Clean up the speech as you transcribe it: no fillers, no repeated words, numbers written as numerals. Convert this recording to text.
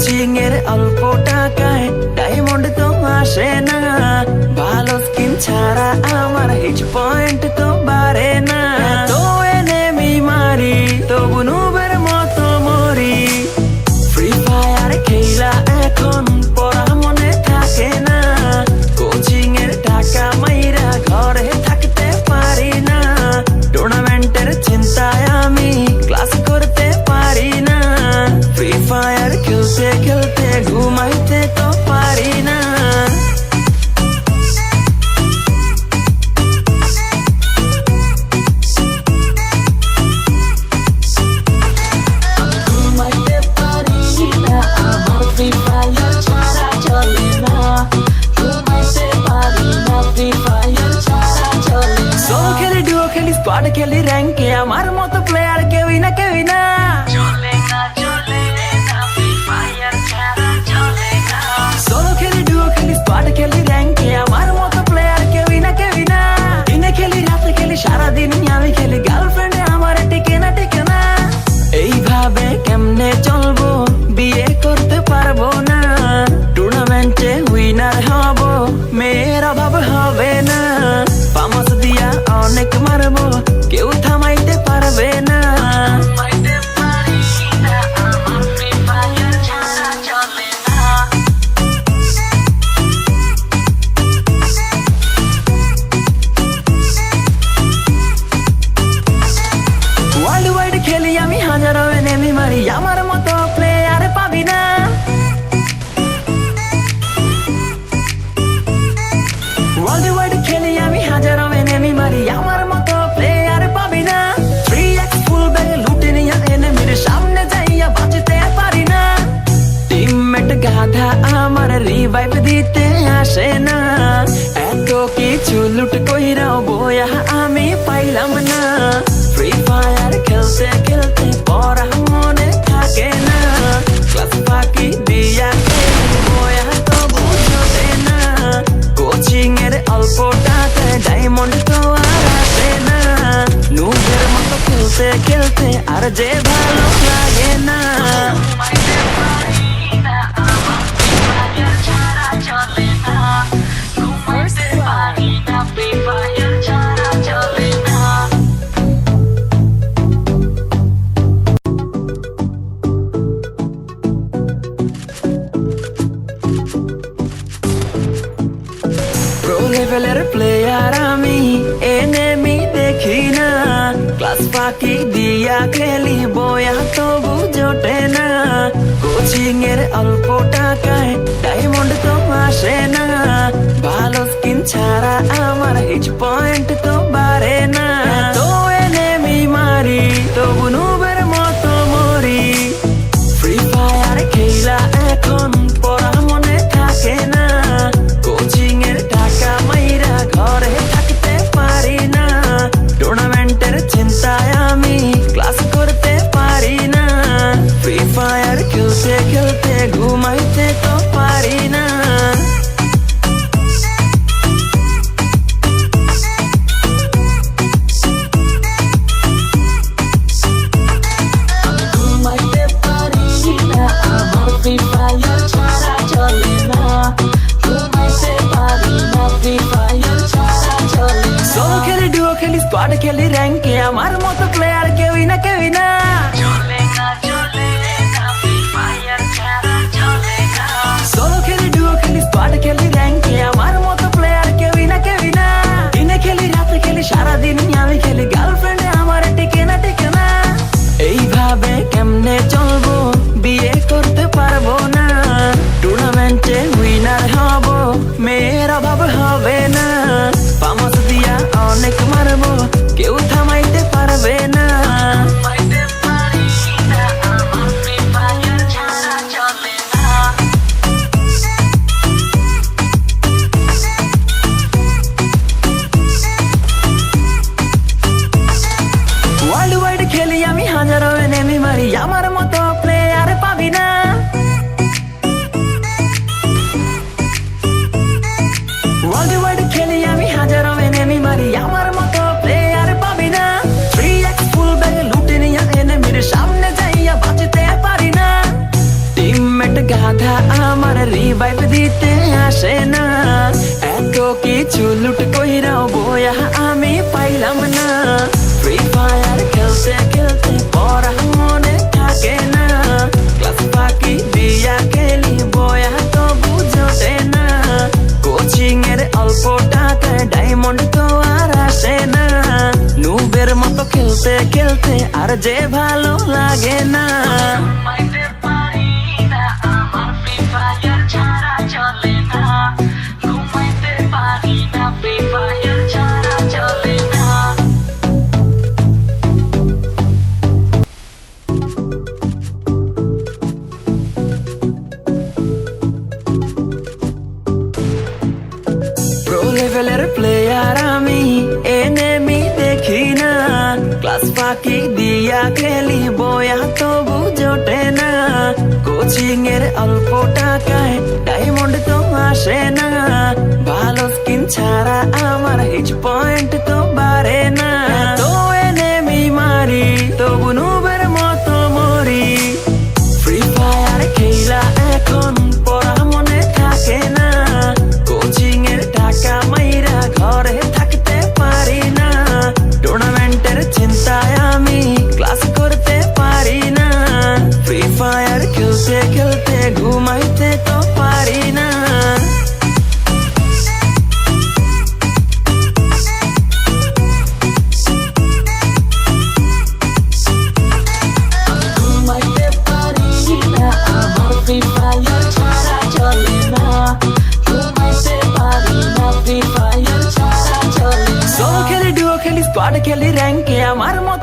Coaching এর অল্প টাকায় ডায়মন্ড তো আসে না, ভালো স্কিন ছাড়া আমার হিট পয়েন্ট তো বাড়ে না। তো এনেমি মারি তবু নুবের মতো মরি, ফ্রি ফায়ার খেলা এখন পড়া মনে থাকে না, কোচিং এর টাকা মাইরা ঘরে থাকতে পারি না, টুর্নামেন্টের চিন্তায় আমি ক্লাস করতে পারি না, ফ্রি ফায়ার খেলতে খেলতে ঘুমাইতে তো পারি না। ঘুমাইতে পারি না, আমার ফ্রি ফায়ার ছাড়া চলে না, ঘুমাইতে পারি না, ফ্রি ফায়ার ছাড়া চলে না। সোলো খেলি, ডুও খেলি, স্কোয়াড খেলি, র্যাঙ্কে আমার মতো প্লেয়ার কেউই না, কেউই না। সোলো খেলি, ডুও খেলি, স্কোয়াড খেলি, র্যাঙ্কে আমার মতো প্লেয়ার কেউই না, কেউই না। দিনে খেলি, রাতে খেলি, সারাদিন আমি খেলি, গার্লফ্রেন্ড আমার টিকে না, টিকে না। এইভাবে কেমনে চলবো, বিয়ে করতে পারবো না, টুর্নামেন্টে উইনার হব, মেয়ের অভাব হবে না, পামাস দিয়া অনেক মারবো, কেউ থামাইতে পারবে না। ওয়ার্ল্ড ওয়াইড খেলি আমি, হাজারো এনেমি মারি, আমার মতো প্লেয়ার পাবি না। ওয়ার্ল্ড ওয়াইড খেলি আমি, হাজারো এনেমি মারি, আমার মতো প্লেয়ার পাবি না। 3x ফুল ব্যাগে লুটে নিয়া এনেমির সামনে যাইয়া বাঁচতে পারি না, টিমমেট গাধা আমার রিভাইভ দিতে আসে না, এত কিছু লুট কইরাও বয়া আমি পাইলাম না, ফ্রি ফায়ার খেলতে খেলতে পড়া মনে থাকে না, ক্লাস ফাঁকি দিয়া খেলি বয়া তো বুঝতে না, কোচিং এর অল্প টাকায় ডায়মন্ড তো আর আসে না, নুবের মতো খেলতে খেলতে আর যে ভালো লাগে না। প্রো লেভেলের প্লেয়ার আমি, এনেমি দেখি না, ক্লাস ফাঁকি দিয়া খেলি বয়া তবু জোটে না, কোচিং এর অল্প টাকায় ডায়মন্ড তো আসে না, ভালো স্কিন ছাড়া আমার হিট পয়েন্ট তো বাড়ে না, তো এনেমি মারি তবু নুবের মতো মরি, ফ্রি ফায়ার খেলা এখন পড়া মনে থাকে না, কোচিং এর টাকা মাইরা ঘরে থাকতে পারি না, টুর্নামেন্টের চিন্তায় আমি ক্লাস করতে পারি না, ফ্রি ফায়ার খেলতে খেলতে ঘুমাইতে তো পারি না। ঘুমাইতে পারি না, আমার ফ্রি ফায়ার ছাড়া চলে না, ঘুমাইতে পারি না, ফ্রি ফায়ার ছাড়া চলে না। সোলো খেলি, ডুও খেলি, স্কোয়াড খেলি, র্যাঙ্কে আমার মতো প্লেয়ার কেউই না, কেউই না। সোলো খেলি, ডুও খেলি, স্কোয়াড খেলি, র্যাঙ্কে আমার মতো প্লেয়ার কেউই না, কেউই না। দিনে খেলি, রাতে খেলি, সারাদিন আমি খেলি, গার্লফ্রেন্ড আমার টিকে না, টিকে না। এইভাবে কেমনে চলবো, বিয়ে করতে পারবো না, টুর্নামেন্টে উইনার হব, মেয়ের অভাব হবে না, পামাস দিয়া অনেক মারবো, কেউ থামাইতে পারবে না। ওয়ার্ল্ড ওয়াইড খেলি আমি, হাজারো এনেমি মারি, আমার মতো যে ভালো লাগে না। ঘুমাইতে পারি না, আমার ফ্রি ফায়ার ছাড়া চলে না। ঘুমাইতে পারি না, ফ্রি ফায়ার ছাড়া চলে না। প্রো লেভেলের প্লেয়ার আমি, এনেমি দেখি না। ক্লাস ফাঁকি দিয়া খেলি বয়া তবু জোটে না। কোচিং এর অল্প টাকায় ডায়মন্ড তো আসে না। ভালো স্কিন ছাড়া আমার হিট পয়েন্ট তো বাড়ে না। তো এনেমি মারি তবু নুবের মতো মরি। ফ্রি ফায়ার খেলা এখন পড়া মনে থাকে না। কোচিং এর টাকা মাইরা ঘরে থাকতে পারি না। টুর্নামেন্টের চিন্তায় আমি ক্লাস করতে পারি না। ফ্রি ফায়ার খেলতে খেলতে ঘুমাইতে তো পারি না। ঘুমাইতে পারি না, আমার ফ্রি ফায়ার ছাড়া চলে না। ঘুমাইতে পারি না, ফ্রি ফায়ার ছাড়া চলে না। সোলো খেলি, ডুও খেলি, স্কোয়াড খেলি, র্যাঙ্কে আমার মতো